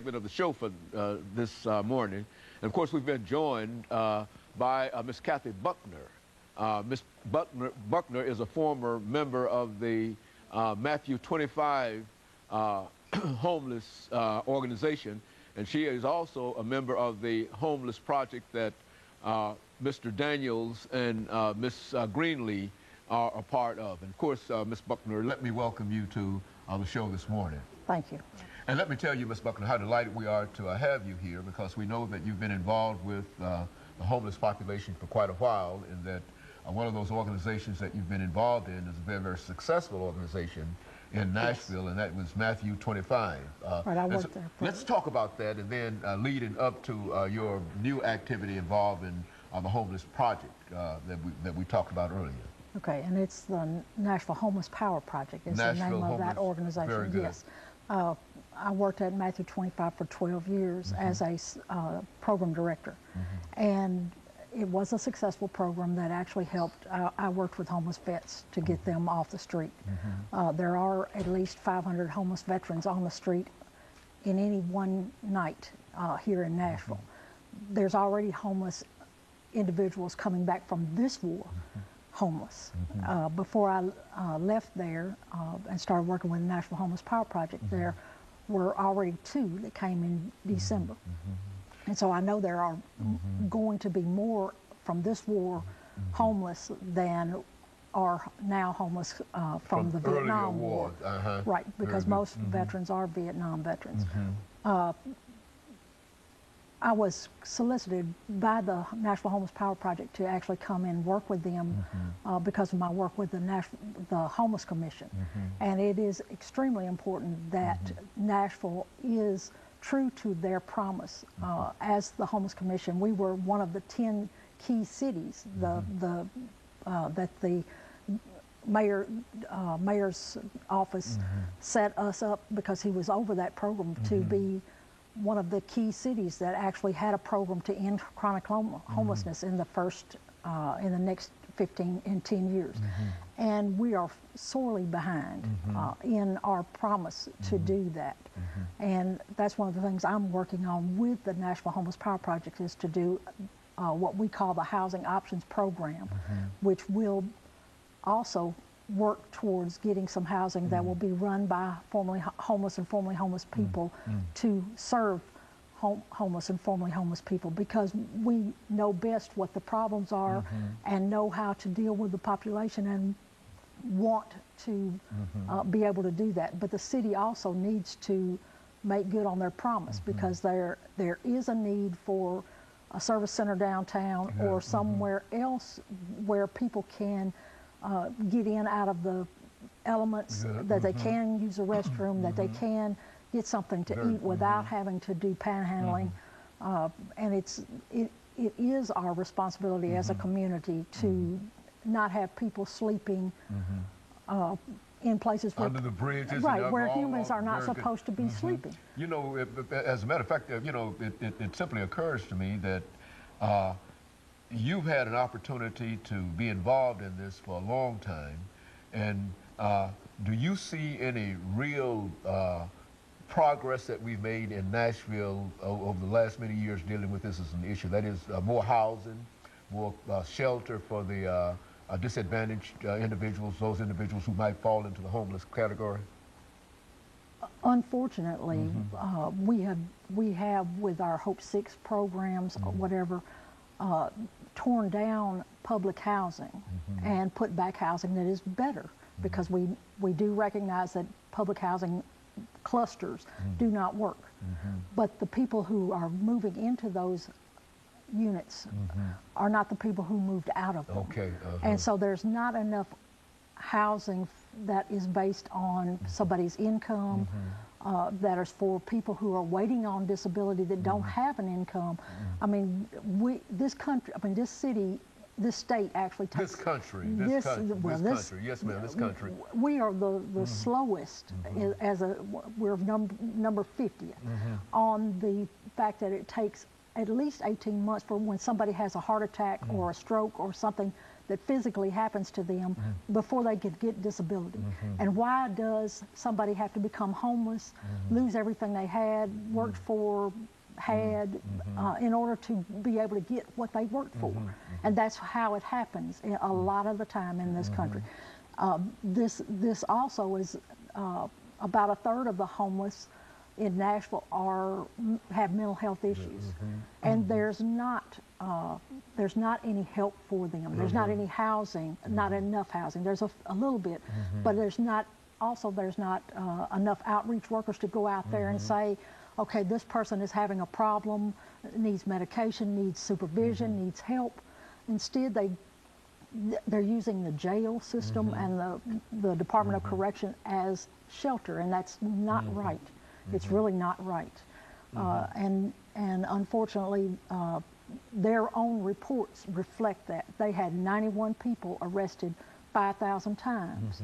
segment of the show for this morning. And of course, we've been joined by Miss Kathy Buckner. Miss Buckner is a former member of the Matthew 25 homeless organization, and she is also a member of the homeless project that Mr. Daniels and Miss Greenlee are a part of. And of course, Miss Buckner, let me welcome you to the show this morning. Thank you. And let me tell you, Ms. Buckner, how delighted we are to have you here, because we know that you've been involved with the homeless population for quite a while, and that one of those organizations that you've been involved in is a very, very successful organization in Nashville, yes. And that was Matthew 25. Right, I worked there. Let's talk about that, and then leading up to your new activity involved in the homeless project that we talked about earlier. Okay, and it's the Nashville Homeless Power Project is Nashville the name of Homeless, that organization. very good. Yes. I worked at Matthew 25 for 12 years as a program director. And it was a successful program that actually helped. I worked with homeless vets to get them off the street. There are at least 500 homeless veterans on the street in any one night here in Nashville. There's already homeless individuals coming back from this war homeless. Before I left there and started working with the Nashville Homeless Power Project, there were already 2 that came in December. And so I know there are going to be more from this war homeless than are now homeless from the Vietnam War. Right, because most veterans are Vietnam veterans. I was solicited by the Nashville Homeless Power Project to actually come and work with them because of my work with the Homeless Commission. And it is extremely important that Nashville is true to their promise. As the Homeless Commission, we were one of the 10 key cities that the mayor's office set us up, because he was over that program, to be one of the key cities that actually had a program to end chronic homelessness in the next 10 years. And we are sorely behind in our promise to do that. And that's one of the things I'm working on with the Nashville Homeless Power Project, is to do what we call the Housing Options Program, which will also work towards getting some housing that will be run by formerly homeless and formerly homeless people to serve homeless and formerly homeless people, because we know best what the problems are and know how to deal with the population and want to be able to do that. But the city also needs to make good on their promise, because there is a need for a service center downtown or somewhere else where people can get in out of the elements, that they can use a restroom, that they can get something to eat without having to do panhandling. And it is our responsibility as a community to not have people sleeping in places where, under the bridges, where humans are not supposed to be sleeping. You know, as a matter of fact, you know, it simply occurs to me that you've had an opportunity to be involved in this for a long time, and do you see any real progress that we've made in Nashville over the last many years dealing with this as an issue? That is, more housing, more shelter for the disadvantaged individuals, those individuals who might fall into the homeless category? Unfortunately, we have with our Hope 6 programs or whatever, torn down public housing and put back housing that is better, because we do recognize that public housing clusters do not work. But the people who are moving into those units are not the people who moved out of them. And so there's not enough housing that is based on somebody's income, that is for people who are waiting on disability that don't have an income. I mean, this country, I mean, this city, this state actually takes... This country. Yes, ma'am, this country. We are the slowest, we're number 50th on the fact that it takes at least 18 months for when somebody has a heart attack or a stroke or something that physically happens to them before they could get disability. And why does somebody have to become homeless, lose everything they had, worked for, had, in order to be able to get what they worked for? And that's how it happens a lot of the time in this country. This also is about a third of the homeless in Nashville have mental health issues, and there's not any help for them. There's not any housing, not enough housing. There's a little bit, but there's not enough outreach workers to go out there and say, okay, this person is having a problem, needs medication, needs supervision, needs help. Instead, they're using the jail system and the Department of Correction as shelter, and that's not right. It's really not right. And unfortunately, their own reports reflect that. They had 91 people arrested 5,000 times.